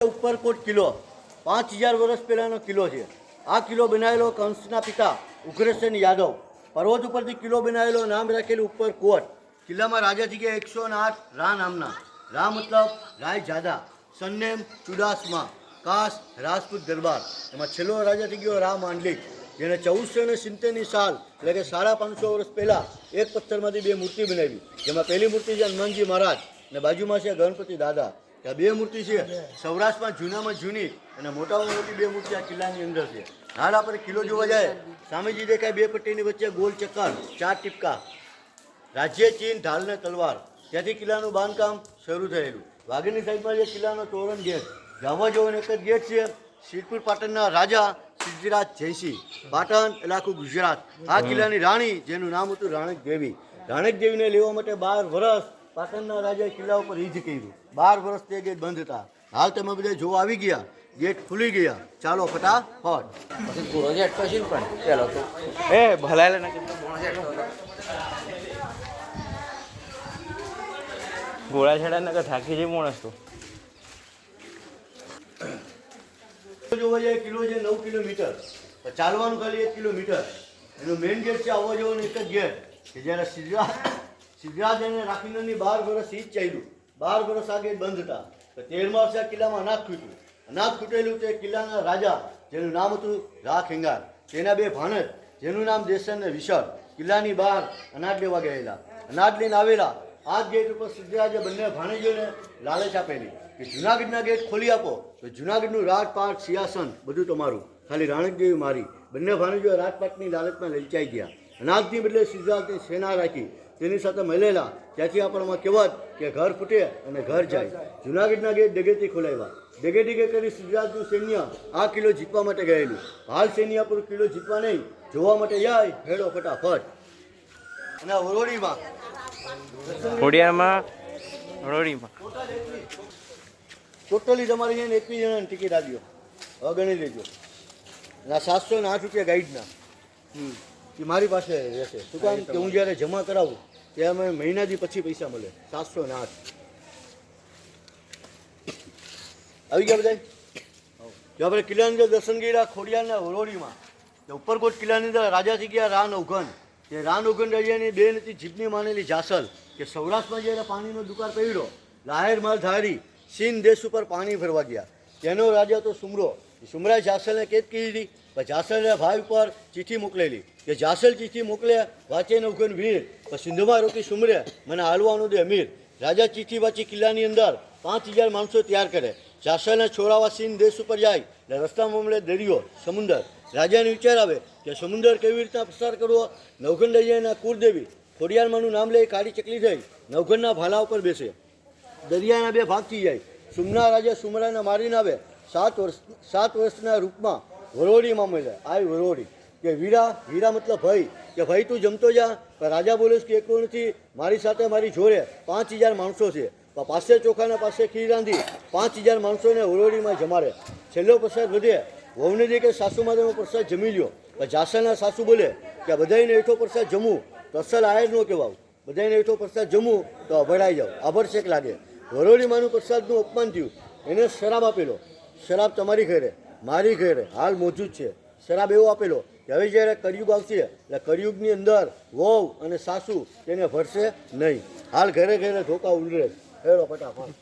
ઉપરકોટ કિલ્લો 5000 વર્ષ પહેલાંનો કિલ્લો છે. આ કિલ્લો બનાવેલો કંસના પિતા ઉગ્રસેન યાદવ. પર્વત ઉપરથી કિલ્લો બનાવેલો, નામ રાખેલું ઉપરકોટ. કિલ્લામાં રાજા થઈ ગયા 108 રા નામના. રા મતલબ રાય જાદા, સન્નેમ ચુડાસમા, કાસ રાજપૂત દરબાર. એમાં છેલ્લો રાજા થઈ ગયો રા માંડલિક, જેને 1470ની સાલ એટલે કે 550 વર્ષ પહેલાં એક પથ્થરમાંથી બે મૂર્તિ બનાવી. જેમાં પહેલી મૂર્તિ છે હનુમાનજી મહારાજ અને બાજુમાં છે ગણપતિ દાદા. આ બે મૂર્તિ છે સૌરાષ્ટ્રમાં જૂનામાં જૂની અને મોટામાં મોટી બે મૂર્તિ આ કિલ્લાની અંદર છે. હાલ આપણે કિલ્લો જોવા જાય, સામેજી દેખાય બે પટ્ટીની વચ્ચે ગોલ ચક્કર, 4 ટીપકા, રાજ્ય ચીન, ઢાલ ને તલવાર. ત્યાંથી કિલ્લાનું બાંધકામ શરૂ થયેલું. વાઘરની સાઈડમાં જે કિલ્લાનો તોરણ ગેટ, જવા જવાનો એક જ ગેટ છે. સિદ્ધપુર પાટણના રાજા સિદ્ધિરાજ જયસિંહ. પાટણ એટલે આખું ગુજરાત. આ કિલ્લાની રાણી, જેનું નામ હતું રાણક દેવી. રાણક દેવીને લેવા માટે 12 વર્ષ પાટણના રાજાએ કિલ્લા ઉપર યુદ્ધ કર્યું. 12 વર્ષ તે ગેટ બંધ હતા. હાલ તમે બધા જોવા આવી ગયા, ગેટ ખુલી ગયા. ચાલો ફટાફટ. પછી ઘોડો જે અટકો છે ને પણ ચાલો તો એ ભલાય ને ઘોડા છેડા ને થાકી જાય માણસ તો. જોવા જાય કિલ્લો છે 9 કિલોમીટર, ચાલવાનું ખાલી 1 કિલોમીટર. એનું મેઇન ગેટ છે આવવા જવાનું એક જ ગેટ કે જ્યારે સિદ્ધરાજ એને રાખીને 12 વર્ષ ઈ જ ચાલ્યું. 12 વર્ષ આ ગેટ બંધ હતા. તો 13મા વર્ષે કિલ્લામાં અનાજ ખૂટ્યું. અનાજ ખૂટેલું તે કિલ્લાના રાજા, જેનું નામ હતું રા ખેંગાર, તેના બે ભાણેજ, જેનું નામ દેસન ને વિશળ, કિલ્લાની બહાર અનાજ લેવા ગયેલા. અનાજ લઈને આવેલા. આ જ ગેટ ઉપર સિદ્ધરાજે બંને ભાણેજોને લાલચ આપેલી કે જુનાગઢના ગેટ ખોલી આપો તો જુનાગઢનું રાજપાટ, સિંહાસન બધું તમારું, ખાલી રાણક દેવી મારી. બંને ભાણેજો રાજપાટની લાલચમાં લલચાઈ ગયા. અનાજની બદલે સિદ્ધરાજની સેના રાખી, તેની સાથે મળેલા. ત્યાંથી આપણામાં કહેવત કે ઘર ફૂટે અને ઘર જાય. જુનાગઢના ગેટ ડગેથી ખોલાવ્યા. ડગે કરી સિદ્ધરાજનું સૈન્ય આ કિલ્લો જીતવા માટે ગયેલું. હાલ સૈન્ય પર કિલ્લો જીતવા નહીં, જોવા માટે જાય. હેડો ફટાફટ. અને વરોડીમાં ટોટલી તમારી છે ને 21 જણાની ટિકિટ આવ્યો. હવે ગણી લેજો. અને આ 708 રૂપિયા ગાઈડના એ મારી પાસે રહેશે. શું કામ કે હું જ્યારે જમા કરાવું ત્યારે અમે મહિનાથી પછી પૈસા મળે. 708 આવી ગયા બધા. જો આપણે કિલ્લાની અંદર દર્શન કર્યા ખોડિયારના વરોડીમાં. ઉપરકોટ કિલ્લાની અંદર રાજા થઈ ગયા રા નવઘન. તે રા નવઘન રાજાની બેન હતી જીભની માનેલી જાસલ, કે સૌરાષ્ટ્રમાં જ્યારે પાણીનો દુકાળ પડ્યો, લાહેર માલ ધારી ચીન દેશ ઉપર પાણી ભરવા ગયા. તેનો રાજા તો સુમરો. સુમરાએ જાસલને કેદ કરી હતી. પણ જાસલના ભાઈ ઉપર ચિઠ્ઠી મોકલેલી કે જાસલ ચિઠ્ઠી મોકલે વાંચે નવઘન વીર, પણ સિંધુમાં રોકી સુમરે મને હાલવાનું દે અમીર. રાજા ચિઠ્ઠી વાંચી કિલ્લાની અંદર 5000 માણસો તૈયાર કરે. જાસલને છોડાવવા ચીન દેશ ઉપર જાય એટલે રસ્તામાં મળે દરિયો, સમુદર. રાજાને વિચાર આવે કે સમુદર કેવી રીતના પસાર કરવો. નવઘન રાજાના કુળદેવી ખોડિયારમાંનું નામ લઈ કાળી ચકલી થઈ નવઘનના ભાલા ઉપર બેસે. દરિયાના બે ભાગ થઈ જાય. સુમના રાજા સુમરાને મારીને આવે. 7 વર્ષના રૂપમાં વરોડીમાં મળ્યા. આ વરોડી કે વીરા મતલબ ભાઈ, કે ભાઈ તું જમતો જા. પણ રાજા બોલીશ કે એકલો નથી, મારી સાથે મારી જોડે 5000 માણસો છે. પણ પાસે ચોખાના પાસે ખીર રાંધી 5000 માણસોને વરોડીમાં જમાડે. છેલ્લો પ્રસાદ વધે. વહુને દે કે સાસુમાં તમે પ્રસાદ જમી લ્યો. પણ જાસલના સાસુ બોલે કે બધાને એઠો પ્રસાદ જમવું તો અસલ આયર ન કહેવાય, બધાને એઠો પ્રસાદ જમવું તો અભડાઈ જાવ, આભરશેક લાગે. વરોડીમાંનું પ્રસાદનું અપમાન થયું. એને શરાબ આપેલો. શરાબ તમારી ઘરે મારી ઘરે હાલ મોજૂદ છે. શરાબ એવો આપેલો કે હવે જ્યારે કળિયુગ આવશે એટલે કળિયુગની અંદર વહુ અને સાસુ તેને ભરશે નહીં. હાલ ઘરે ધોકા ઉલરે. હેડો ફટાફટ.